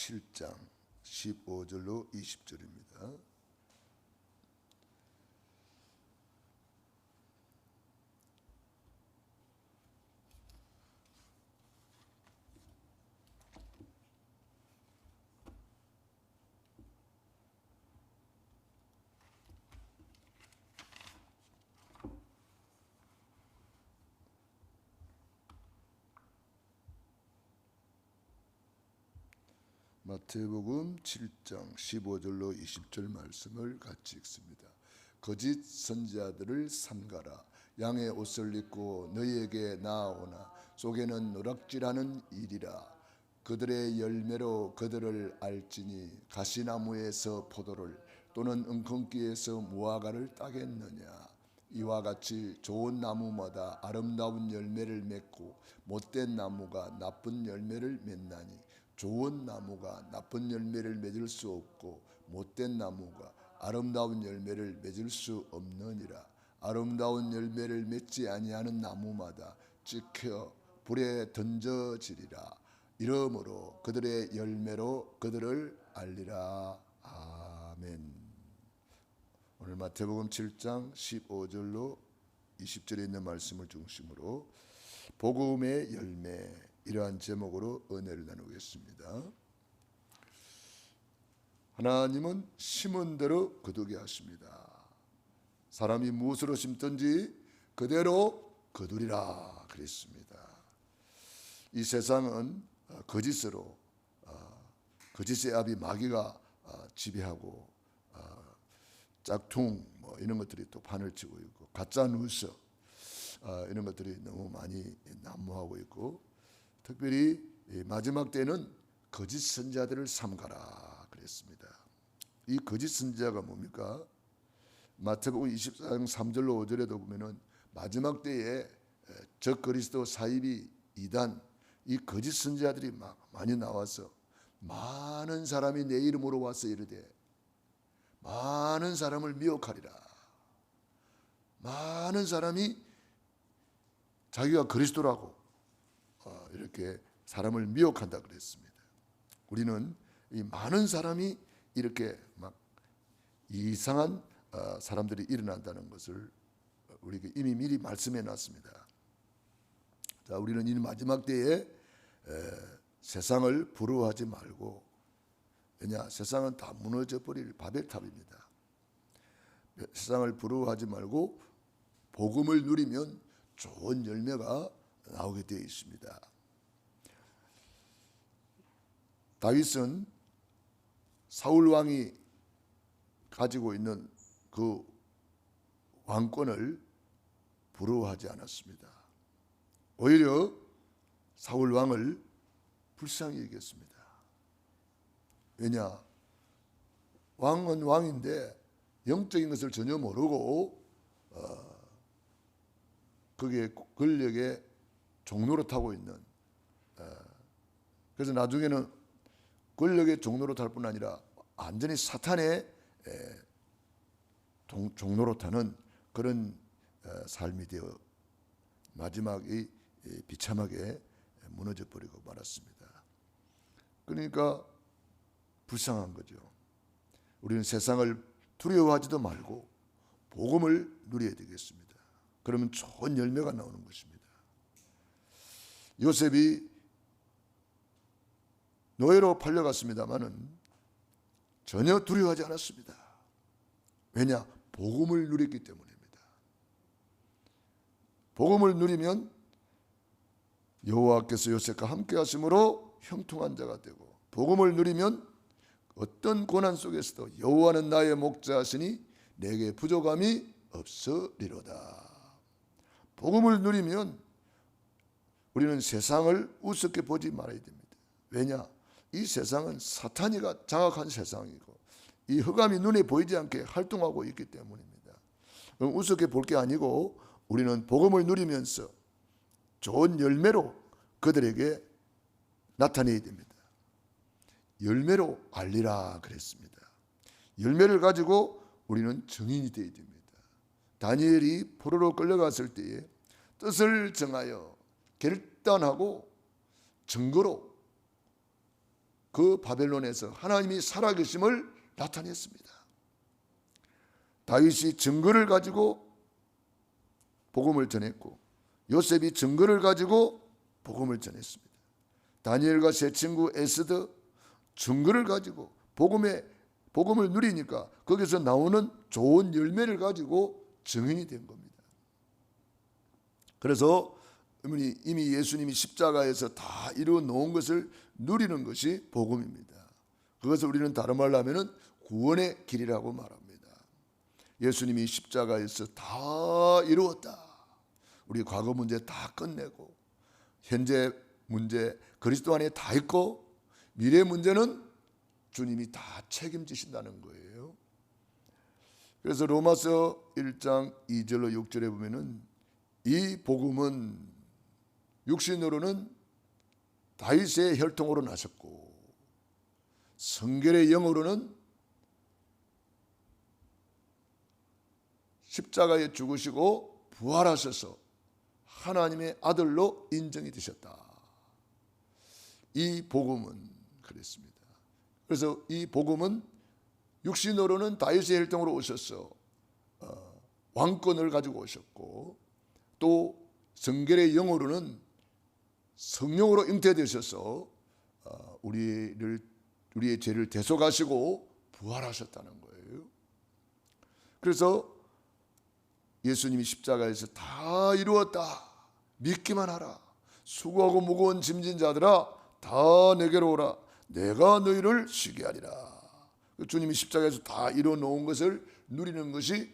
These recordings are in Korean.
7장 15절로 20절입니다. 마태복음 7장 15절로 20절 말씀을 같이 읽습니다. 거짓 선지자들을 삼가라. 양의 옷을 입고 너희에게 나아오나 속에는 노략질하는 일이라. 그들의 열매로 그들을 알지니 가시나무에서 포도를 또는 은kon기에서 무화과를 따겠느냐. 이와 같이 좋은 나무마다 아름다운 열매를 맺고 못된 나무가 나쁜 열매를 맺나니 좋은 나무가 나쁜 열매를 맺을 수 없고 못된 나무가 아름다운 열매를 맺을 수 없느니라. 아름다운 열매를 맺지 아니하는 나무마다 찍혀 불에 던져지리라. 이러므로 그들의 열매로 그들을 알리라. 아멘. 오늘 마태복음 7장 15절로 20절에 있는 말씀을 중심으로 복음의 열매, 이러한 제목으로 은혜를 나누겠습니다. 하나님은 심은 대로 거두게 하십니다. 사람이 무엇으로 심든지 그대로 거두리라 그랬습니다. 이 세상은 거짓으로, 거짓의 아비 마귀가 지배하고 짝퉁 이런 것들이 또 판을 치고 있고 가짜 뉴스 이런 것들이 너무 많이 난무하고 있고, 특별히 마지막 때는 거짓 선지자들을 삼가라 그랬습니다. 이 거짓 선지자가 뭡니까? 마태복음 24장 3절로 5절에도 보면은 마지막 때에 적그리스도 사이비 이단, 이 거짓 선지자들이 많이 나와서 많은 사람이 내 이름으로 와서 이르되 많은 사람을 미혹하리라. 많은 사람이 자기가 그리스도라고 이렇게 사람을 미혹한다 그랬습니다. 우리는 이 많은 사람이 이렇게 막 이상한 사람들이 일어난다는 것을 우리가 이미 미리 말씀해 놨습니다. 자, 우리는 이 마지막 때에 세상을 부러워하지 말고, 왜냐, 세상은 다 무너져 버릴 바벨탑입니다. 세상을 부러워하지 말고 복음을 누리면 좋은 열매가 나오게 되어 있습니다. 다윗은 사울 왕이 가지고 있는 그 왕권을 부러워하지 않았습니다. 오히려 사울 왕을 불쌍히 여겼습니다. 왜냐, 왕은 왕인데 영적인 것을 전혀 모르고 거기에 권력의 종로로 타고 있는, 그래서 나중에는 권력의 종로로 탈 뿐 아니라 완전히 사탄의 종로로 타는 그런 삶이 되어 마지막에 비참하게 무너져 버리고 말았습니다. 그러니까 불쌍한 거죠. 우리는 세상을 두려워하지도 말고 복음을 누려야 되겠습니다. 그러면 좋은 열매가 나오는 것입니다. 요셉이 노예로 팔려갔습니다마는 전혀 두려워하지 않았습니다. 왜냐? 복음을 누렸기 때문입니다. 복음을 누리면 여호와께서 요셉과 함께 하심으로 형통한 자가 되고, 복음을 누리면 어떤 고난 속에서도 여호와는 나의 목자시니 내게 부족함이 없으리로다. 복음을 누리면 우리는 세상을 우습게 보지 말아야 됩니다. 왜냐? 이 세상은 사탄이가 장악한 세상이고 이 흑암이 눈에 보이지 않게 활동하고 있기 때문입니다. 우습게 볼 게 아니고 우리는 복음을 누리면서 좋은 열매로 그들에게 나타내야 됩니다. 열매로 알리라 그랬습니다. 열매를 가지고 우리는 증인이 되어야 됩니다. 다니엘이 포로로 끌려갔을 때에 뜻을 정하여 결단하고 증거로 그 바벨론에서 하나님이 살아계심을 나타냈습니다. 다윗이 증거를 가지고 복음을 전했고 요셉이 증거를 가지고 복음을 전했습니다. 다니엘과 세 친구 에스더 증거를 가지고 복음을 누리니까 거기서 나오는 좋은 열매를 가지고 증인이 된 겁니다. 그래서 이미 예수님이 십자가에서 다 이루어 놓은 것을 누리는 것이 복음입니다. 그것을 우리는 다른 말로 하면은 구원의 길이라고 말합니다. 예수님이 십자가에서 다 이루었다. 우리 과거 문제 다 끝내고 현재 문제 그리스도 안에 다 있고 미래 문제는 주님이 다 책임지신다는 거예요. 그래서 로마서 1장 2절로 6절에 보면은 이 복음은 육신으로는 다윗의 혈통으로 나셨고 성결의 영으로는 십자가에 죽으시고 부활하셔서 하나님의 아들로 인정이 되셨다. 이 복음은 그랬습니다. 그래서 이 복음은 육신으로는 다윗의 혈통으로 오셔서 왕권을 가지고 오셨고 또 성결의 영으로는 성령으로 잉태되셔서 우리의 죄를 대속하시고 부활하셨다는 거예요. 그래서 예수님이 십자가에서 다 이루었다. 믿기만 하라. 수고하고 무거운 짐진 자들아 다 내게로 오라. 내가 너희를 쉬게 하리라. 주님이 십자가에서 다 이루어 놓은 것을 누리는 것이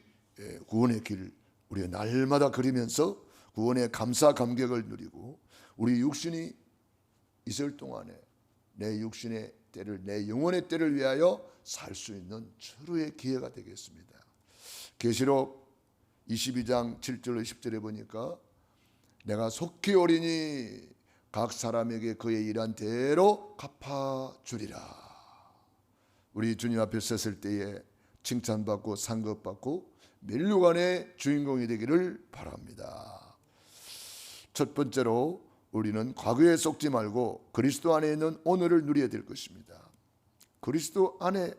구원의 길. 우리가 날마다 그리면서 구원의 감사 감격을 누리고 우리 육신이 있을 동안에 내 육신의 때를 내 영혼의 때를 위하여 살 수 있는 철우의 기회가 되겠습니다. 계시록 22장 7절로 10절에 보니까 내가 속히 오리니 각 사람에게 그의 일한 대로 갚아주리라. 우리 주님 앞에 섰을 때에 칭찬받고 상급받고 면류관의 주인공이 되기를 바랍니다. 첫 번째로 우리는 과거에 속지 말고 그리스도 안에 있는 오늘을 누려야 될 것입니다. 그리스도 안에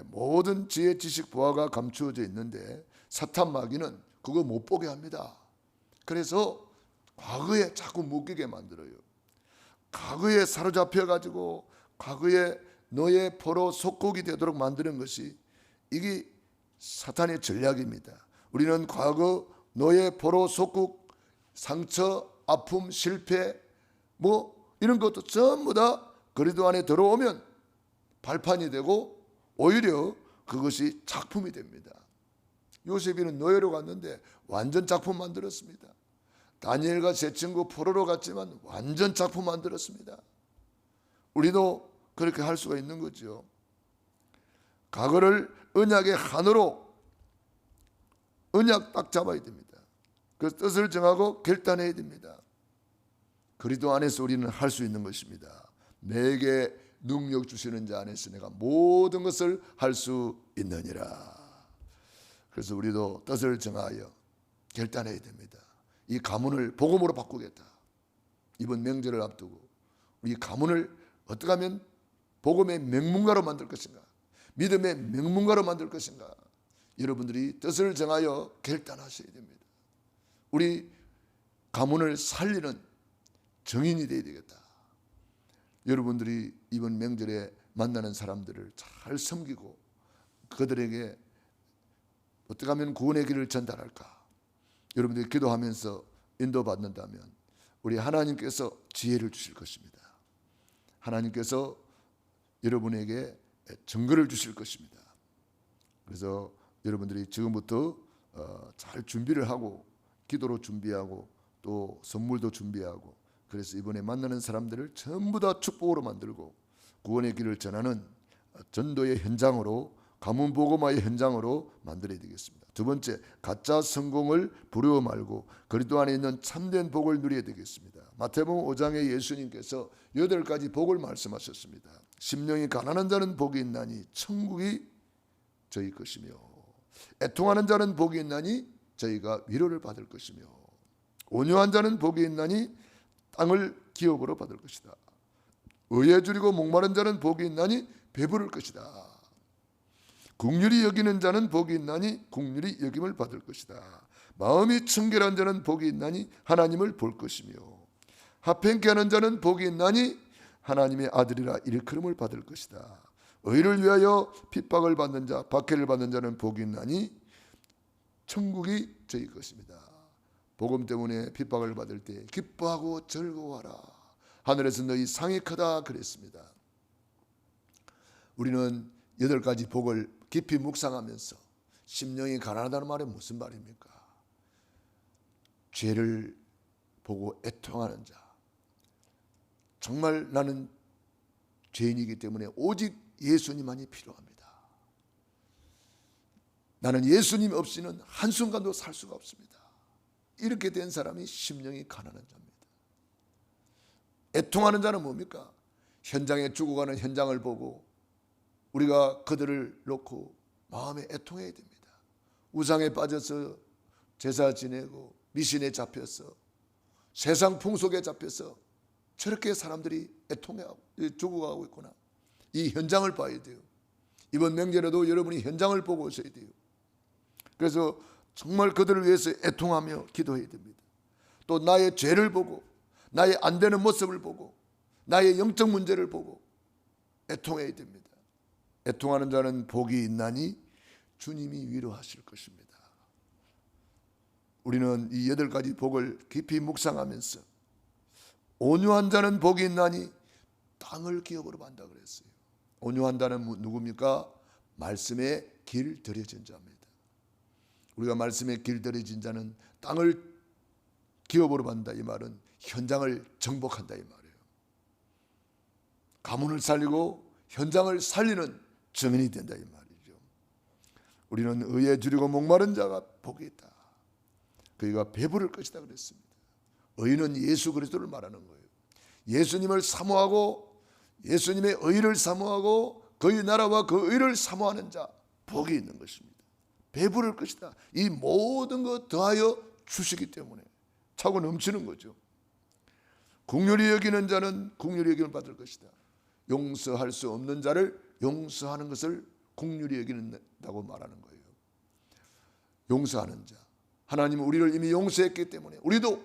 모든 지혜, 지식, 보화가 감추어져 있는데 사탄 마귀는 그거 못 보게 합니다. 그래서 과거에 자꾸 묶이게 만들어요. 과거에 사로잡혀 가지고 과거에 너의 포로 속국이 되도록 만드는 것이 이게 사탄의 전략입니다. 우리는 과거 너의 포로 속국, 상처, 아픔, 실패 이런 것도 전부 다 그리스도 안에 들어오면 발판이 되고 오히려 그것이 작품이 됩니다. 요셉이는 노예로 갔는데 완전 작품 만들었습니다. 다니엘과 세 친구 포로로 갔지만 완전 작품 만들었습니다. 우리도 그렇게 할 수가 있는 거죠. 과거를 언약의 한으로 언약 딱 잡아야 됩니다. 그 뜻을 정하고 결단해야 됩니다. 그리스도 안에서 우리는 할 수 있는 것입니다. 내게 능력 주시는 자 안에서 내가 모든 것을 할 수 있느니라. 그래서 우리도 뜻을 정하여 결단해야 됩니다. 이 가문을 복음으로 바꾸겠다. 이번 명절을 앞두고 우리 가문을 어떻게 하면 복음의 명문가로 만들 것인가, 믿음의 명문가로 만들 것인가, 여러분들이 뜻을 정하여 결단하셔야 됩니다. 우리 가문을 살리는 정인이 되어야 되겠다. 여러분들이 이번 명절에 만나는 사람들을 잘 섬기고 그들에게 어떻게 하면 구원의 길을 전달할까? 여러분들이 기도하면서 인도받는다면 우리 하나님께서 지혜를 주실 것입니다. 하나님께서 여러분에게 증거를 주실 것입니다. 그래서 여러분들이 지금부터 잘 준비를 하고 기도로 준비하고 또 선물도 준비하고 그래서 이번에 만나는 사람들을 전부 다 축복으로 만들고 구원의 길을 전하는 전도의 현장으로, 가문 복음화의 현장으로 만들어야 되겠습니다. 두 번째, 가짜 성공을 부러워 말고 그리스도 안에 있는 참된 복을 누려야 되겠습니다. 마태복음 5장에 예수님께서 8가지 복을 말씀하셨습니다. 심령이 가난한 자는 복이 있나니 천국이 저희 것이며, 애통하는 자는 복이 있나니 저희가 위로를 받을 것이며, 온유한 자는 복이 있나니 땅을 기업으로 받을 것이다. 의에 줄이고 목마른 자는 복이 있나니 배부를 것이다. 긍휼히 여기는 자는 복이 있나니 긍휼히 여김을 받을 것이다. 마음이 청결한 자는 복이 있나니 하나님을 볼 것이며 합행케 하는 자는 복이 있나니 하나님의 아들이라 일컬음을 받을 것이다. 의를 위하여 핍박을 받는 자, 박해를 받는 자는 복이 있나니 천국이 저희 것입니다. 복음 때문에 핍박을 받을 때 기뻐하고 즐거워하라. 하늘에서 너희 상이 크다 그랬습니다. 우리는 8가지 복을 깊이 묵상하면서 심령이 가난하다는 말은 무슨 말입니까? 죄를 보고 애통하는 자. 정말 나는 죄인이기 때문에 오직 예수님만이 필요합니다. 나는 예수님 없이는 한순간도 살 수가 없습니다. 이렇게 된 사람이 심령이 가난한 자입니다. 애통하는 자는 뭡니까? 현장에 죽어가는 현장을 보고 우리가 그들을 놓고 마음에 애통해야 됩니다. 우상에 빠져서 제사 지내고 미신에 잡혀서 세상 풍속에 잡혀서 저렇게 사람들이 애통해하고 죽어가고 있구나. 이 현장을 봐야 돼요. 이번 명절에도 여러분이 현장을 보고 오셔야 돼요. 그래서 정말 그들을 위해서 애통하며 기도해야 됩니다. 또 나의 죄를 보고 나의 안 되는 모습을 보고 나의 영적 문제를 보고 애통해야 됩니다. 애통하는 자는 복이 있나니 주님이 위로하실 것입니다. 우리는 이 8가지 복을 깊이 묵상하면서 온유한 자는 복이 있나니 땅을 기업으로 받는다 그랬어요. 온유한 자는 누굽니까? 말씀에 길 들여진 자입니다. 우리가 말씀에 길 들여진 자는 땅을 기업으로 받는다 이 말은 현장을 정복한다 이 말이에요. 가문을 살리고 현장을 살리는 증인이 된다 이 말이죠. 우리는 의에 줄이고 목마른 자가 복이 있다. 그가 배부를 것이다 그랬습니다. 의는 예수 그리스도를 말하는 거예요. 예수님을 사모하고 예수님의 의를 사모하고 그의 나라와 그 의를 사모하는 자 복이 있는 것입니다. 배부를 것이다. 이 모든 것 더하여 주시기 때문에 차고 넘치는 거죠. 긍휼히 여기는 자는 긍휼히 여김을 받을 것이다. 용서할 수 없는 자를 용서하는 것을 긍휼히 여기는다고 말하는 거예요. 용서하는 자. 하나님은 우리를 이미 용서했기 때문에 우리도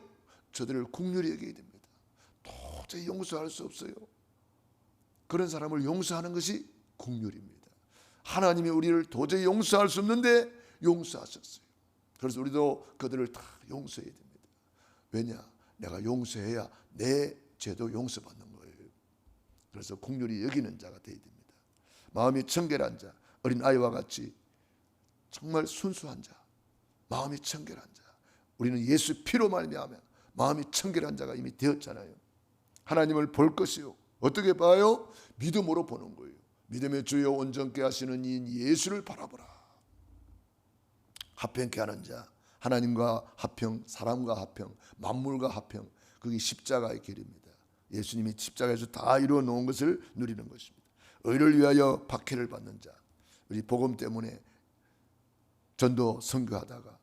저들을 긍휼히 여겨야 됩니다. 도저히 용서할 수 없어요. 그런 사람을 용서하는 것이 긍휼입니다. 하나님이 우리를 도저히 용서할 수 없는데 용서하셨어요. 그래서 우리도 그들을 다 용서해야 됩니다. 왜냐? 내가 용서해야 내 죄도 용서받는 거예요. 그래서 긍휼히 여기는 자가 되어야 됩니다. 마음이 청결한 자, 어린 아이와 같이 정말 순수한 자, 마음이 청결한 자. 우리는 예수 피로 말미암아 마음이 청결한 자가 이미 되었잖아요. 하나님을 볼 것이요. 어떻게 봐요? 믿음으로 보는 거예요. 믿음의 주여 온전케 하시는 이인 예수를 바라보라. 합평케 하는 자, 하나님과 합평, 사람과 합평, 만물과 합평, 그게 십자가의 길입니다. 예수님이 십자가에서 다 이루어 놓은 것을 누리는 것입니다. 의를 위하여 박해를 받는 자, 우리 복음 때문에 전도 선교하다가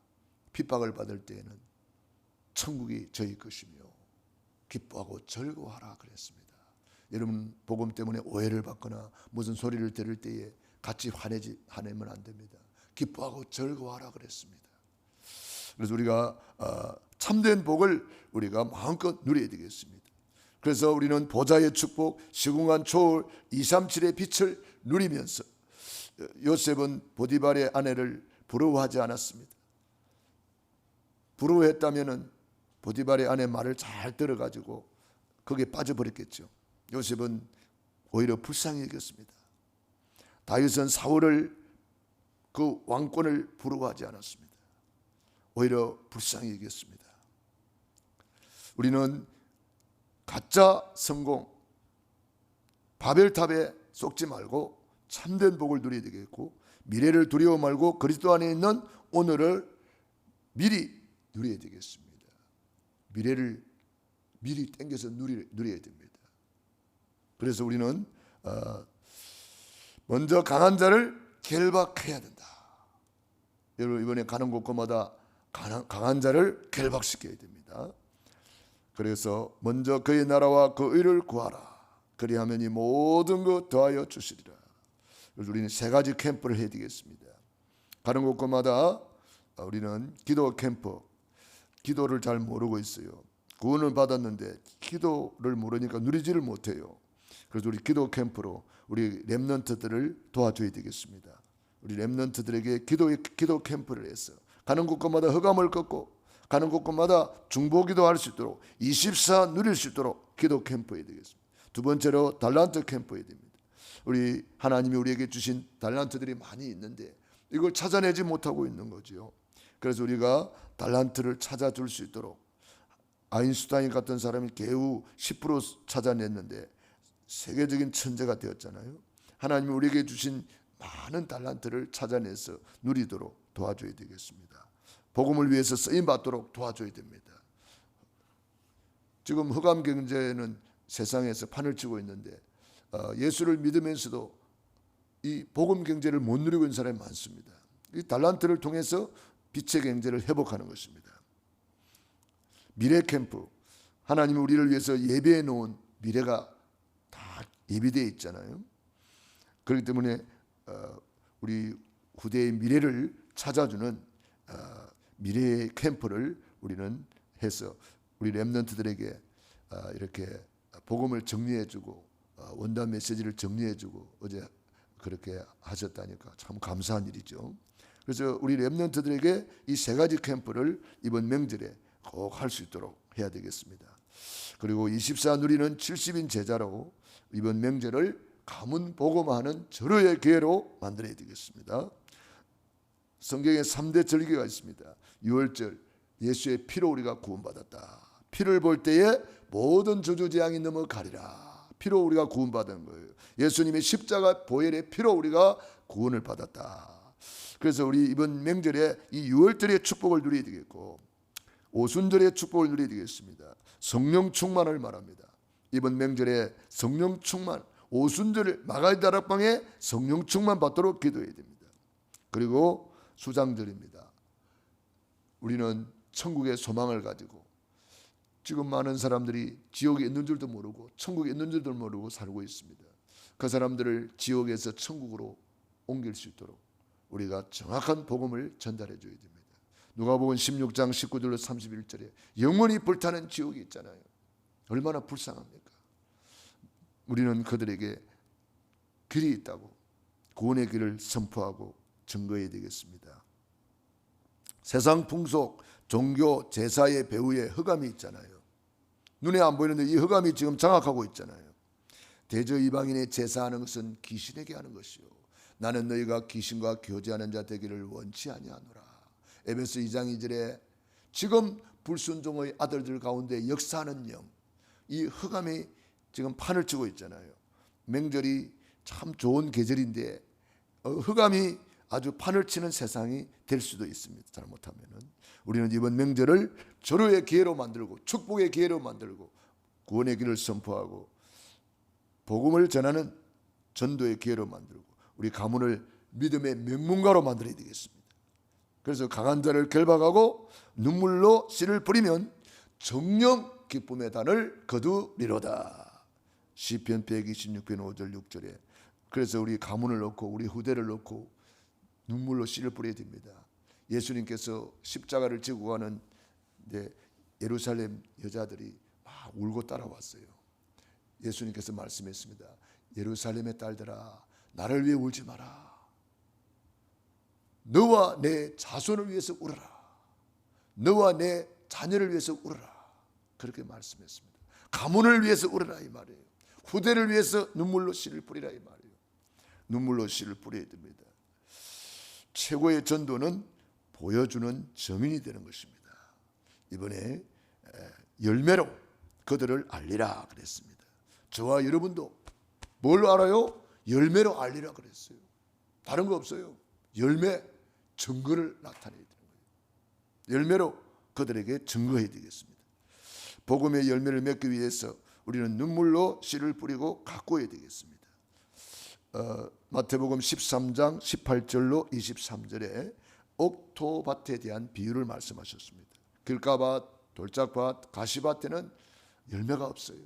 핍박을 받을 때에는 천국이 저희 것이며 기뻐하고 즐거워하라 그랬습니다. 여러분 복음 때문에 오해를 받거나 무슨 소리를 들을 때에 같이 화내면 안 됩니다. 기뻐하고 즐거워하라 그랬습니다. 그래서 우리가 참된 복을 우리가 마음껏 누려야 되겠습니다. 그래서 우리는 보좌의 축복, 시궁한 초월, 237의 빛을 누리면서 요셉은 보디발의 아내를 부러워하지 않았습니다. 부러워했다면 보디발의 아내 말을 잘 들어가지고 거기에 빠져버렸겠죠. 요셉은 오히려 불쌍히 여겼습니다. 다윗은 사울을 그 왕권을 부러워하지 않았습니다. 오히려 불쌍히 여겼습니다. 우리는 가짜 성공, 바벨탑에 속지 말고 참된 복을 누려야 되겠고 미래를 두려워 말고 그리스도 안에 있는 오늘을 미리 누려야 되겠습니다. 미래를 미리 땡겨서 누려야 됩니다. 그래서 우리는 먼저 강한 자를 결박해야 된다. 여러분 이번에 가는 곳마다 강한 자를 결박시켜야 됩니다. 그래서 먼저 그의 나라와 그 의를 구하라. 그리하면 이 모든 것 더하여 주시리라. 그래서 우리는 세 가지 캠프를 해야 되겠습니다. 가는 곳곳마다 우리는 기도 캠프, 기도를 잘 모르고 있어요. 구원을 받았는데 기도를 모르니까 누리지를 못해요. 그래서 우리 기도 캠프로 우리 렘넌트들을 도와줘야 되겠습니다. 우리 렘넌트들에게 기도 캠프를 해서 가는 곳곳마다 흑암을 꺾고 가는 곳곳마다 중보기도 할 수 있도록 24 누릴 수 있도록 기도 캠프해야 되겠습니다. 두 번째로 달란트 캠프해야 됩니다. 우리 하나님이 우리에게 주신 달란트들이 많이 있는데 이걸 찾아내지 못하고 있는 거지요. 그래서 우리가 달란트를 찾아줄 수 있도록 아인슈타인 같은 사람이 겨우 10% 찾아냈는데 세계적인 천재가 되었잖아요. 하나님이 우리에게 주신 많은 달란트를 찾아내서 누리도록 도와줘야 되겠습니다. 복음을 위해서 쓰임 받도록 도와줘야 됩니다. 지금 흑암 경제는 세상에서 판을 치고 있는데 예수를 믿으면서도 이 복음 경제를 못 누리고 있는 사람이 많습니다. 이 달란트를 통해서 빛의 경제를 회복하는 것입니다. 미래 캠프, 하나님이 우리를 위해서 예배해 놓은 미래가 다 예비되어 있잖아요. 그렇기 때문에 우리 후대의 미래를 찾아주는 미래의 캠프를 우리는 해서 우리 렘넌트들에게 이렇게 복음을 정리해주고 원단 메시지를 정리해주고 어제 그렇게 하셨다니까 참 감사한 일이죠. 그래서 우리 렘넌트들에게 이 세 가지 캠프를 이번 명절에 꼭 할 수 있도록 해야 되겠습니다. 그리고 24 누리는 70인 제자로 이번 명절을 가문 복음하는 절호의 기회로 만들어야 되겠습니다. 성경에 3대 절기가 있습니다. 유월절, 예수의 피로 우리가 구원받았다. 피를 볼 때에 모든 저주 재앙이 넘어가리라. 피로 우리가 구원받은 거예요. 예수님의 십자가 보혈의 피로 우리가 구원을 받았다. 그래서 우리 이번 명절에 이 유월절의 축복을 누려야 되겠고 오순절의 축복을 누려야 되겠습니다. 성령 충만을 말합니다. 이번 명절에 성령 충만, 오순절 마가리 다락방에 성령 충만 받도록 기도해야 됩니다. 그리고 수장절입니다. 우리는 천국의 소망을 가지고 지금 많은 사람들이 지옥에 있는 줄도 모르고 천국에 있는 줄도 모르고 살고 있습니다. 그 사람들을 지옥에서 천국으로 옮길 수 있도록 우리가 정확한 복음을 전달해 줘야 됩니다. 누가복음 16장 19절로 31절에 영원히 불타는 지옥이 있잖아요. 얼마나 불쌍합니까? 우리는 그들에게 길이 있다고 구원의 길을 선포하고 증거해야 되겠습니다. 세상 풍속, 종교, 제사의 배후에 흑암이 있잖아요. 눈에 안 보이는데 이 흑암이 지금 장악하고 있잖아요. 대저 이방인의 제사하는 것은 귀신에게 하는 것이요 나는 너희가 귀신과 교제하는 자 되기를 원치 아니하노라. 에베소 2장 2절에 지금 불순종의 아들들 가운데 역사하는 영, 이 흑암이 지금 판을 치고 있잖아요. 명절이 참 좋은 계절인데 흑암이 아주 판을 치는 세상이 될 수도 있습니다. 잘못하면은 우리는 이번 명절을 절호의 기회로 만들고 축복의 기회로 만들고 구원의 길을 선포하고 복음을 전하는 전도의 기회로 만들고 우리 가문을 믿음의 명문가로 만들어야 되겠습니다. 그래서 강한 자를 결박하고 눈물로 씨를 뿌리면 정령 기쁨의 단을 거두리로다. 시편 126편 5절 6절에 그래서 우리 가문을 놓고 우리 후대를 놓고 눈물로 씨를 뿌려야 됩니다. 예수님께서 십자가를 지고 가는 예루살렘 여자들이 막 울고 따라왔어요. 예수님께서 말씀했습니다. 예루살렘의 딸들아 나를 위해 울지 마라. 너와 내 자손을 위해서 울어라. 너와 내 자녀를 위해서 울어라. 그렇게 말씀했습니다. 가문을 위해서 울어라 이 말이에요. 후대를 위해서 눈물로 씨를 뿌리라 이 말이에요. 눈물로 씨를 뿌려야 됩니다. 최고의 전도는 보여주는 증인이 되는 것입니다. 이번에 열매로 그들을 알리라 그랬습니다. 저와 여러분도 뭘 알아요? 열매로 알리라 그랬어요. 다른 거 없어요. 열매, 증거를 나타내야 되는 거예요. 열매로 그들에게 증거해야 되겠습니다. 복음의 열매를 맺기 위해서 우리는 눈물로 씨를 뿌리고 가꾸어야 되겠습니다. 마태복음 13장 18절로 23절에 옥토밭에 대한 비유를 말씀하셨습니다. 길가밭, 돌짝밭, 가시밭에는 열매가 없어요.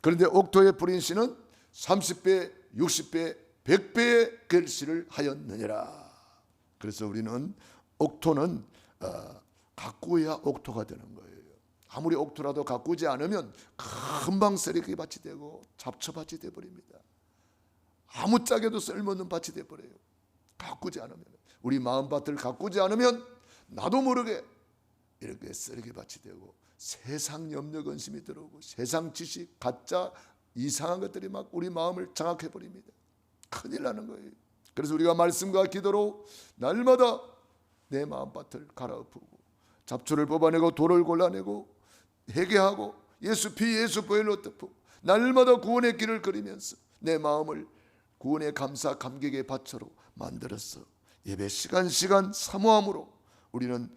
그런데 옥토에 뿌린 씨는 30배, 60배, 100배의 결실을 하였느니라. 그래서 우리는 옥토는 가꾸어야 옥토가 되는 거예요. 아무리 옥토라도 가꾸지 않으면 금방 쓰레기 밭이 되고 잡초밭이 되어버립니다. 아무짝에도 쓸모없는 밭이 되어버려요. 가꾸지 않으면, 우리 마음밭을 가꾸지 않으면 나도 모르게 이렇게 쓰레기 밭이 되고 세상 염려 근심이 들어오고 세상 지식, 가짜, 이상한 것들이 막 우리 마음을 장악해 버립니다. 큰일 나는 거예요. 그래서 우리가 말씀과 기도로 날마다 내 마음밭을 갈아엎고 잡초를 뽑아내고 돌을 골라내고 회개하고 예수 피 예수 보혈로 덮고 날마다 구원의 길을 그리면서 내 마음을 구원의 감사 감격의 밭으로 만들었어 예배 시간 사모함으로 우리는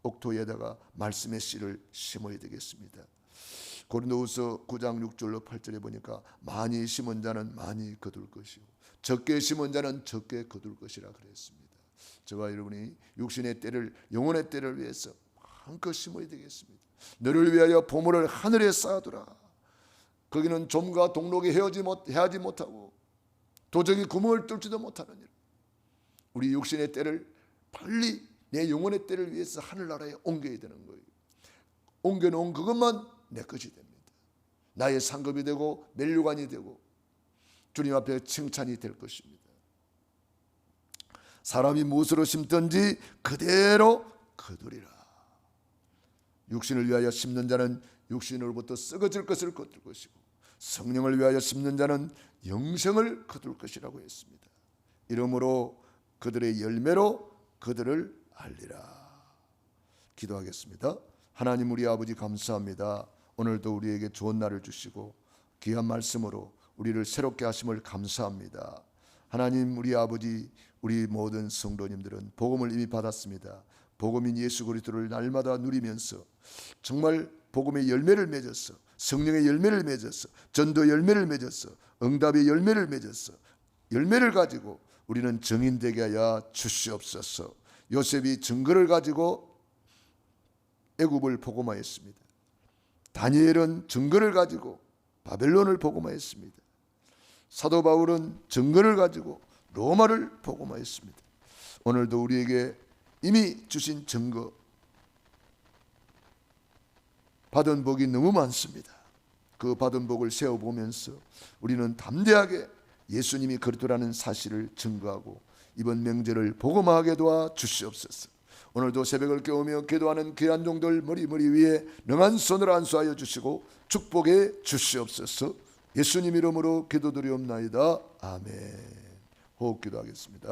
옥토에다가 말씀의 씨를 심어야 되겠습니다. 고린도후서 9장 6절로 8절에 보니까 많이 심은 자는 많이 거둘 것이요 적게 심은 자는 적게 거둘 것이라 그랬습니다. 저와 여러분이 육신의 때를, 영혼의 때를 위해서 마음껏 심어야 되겠습니다. 너를 위하여 보물을 하늘에 쌓아두라. 거기는 좀과 동록이 헤어지 못하고 도적이 구멍을 뚫지도 못하는 일. 우리 육신의 때를 빨리 내 영혼의 때를 위해서 하늘나라에 옮겨야 되는 거예요. 옮겨놓은 그것만 내 것이 됩니다. 나의 상급이 되고 멸류관이 되고 주님 앞에 칭찬이 될 것입니다. 사람이 무엇으로 심든지 그대로 거두리라. 육신을 위하여 심는 자는 육신으로부터 썩어질 것을 거둘 것이고 성령을 위하여 심는 자는 영생을 거둘 것이라고 했습니다. 이러므로 그들의 열매로 그들을 알리라. 기도하겠습니다. 하나님 우리 아버지 감사합니다. 오늘도 우리에게 좋은 날을 주시고 귀한 말씀으로 우리를 새롭게 하심을 감사합니다. 하나님 우리 아버지, 우리 모든 성도님들은 복음을 이미 받았습니다. 복음인 예수 그리스도를 날마다 누리면서 정말 복음의 열매를 맺었어. 성령의 열매를 맺었어. 전도 열매를 맺었어. 응답의 열매를 맺었어. 열매를 가지고 우리는 정인되게 하여 주시옵소서. 요셉이 증거를 가지고 애굽을 복음화했습니다. 다니엘은 증거를 가지고 바벨론을 복음화했습니다. 사도 바울은 증거를 가지고 로마를 복음화했습니다. 오늘도 우리에게 이미 주신 증거 받은 복이 너무 많습니다. 그 받은 복을 세어보면서 우리는 담대하게 예수님이 그리스도라는 사실을 증거하고 이번 명절을 복음화하게 도와 주시옵소서. 오늘도 새벽을 깨우며 기도하는 귀한 종들 머리 위에 능한 손을 안수하여 주시고 축복해 주시옵소서. 예수님 이름으로 기도드리옵나이다. 아멘. 호흡 기도하겠습니다.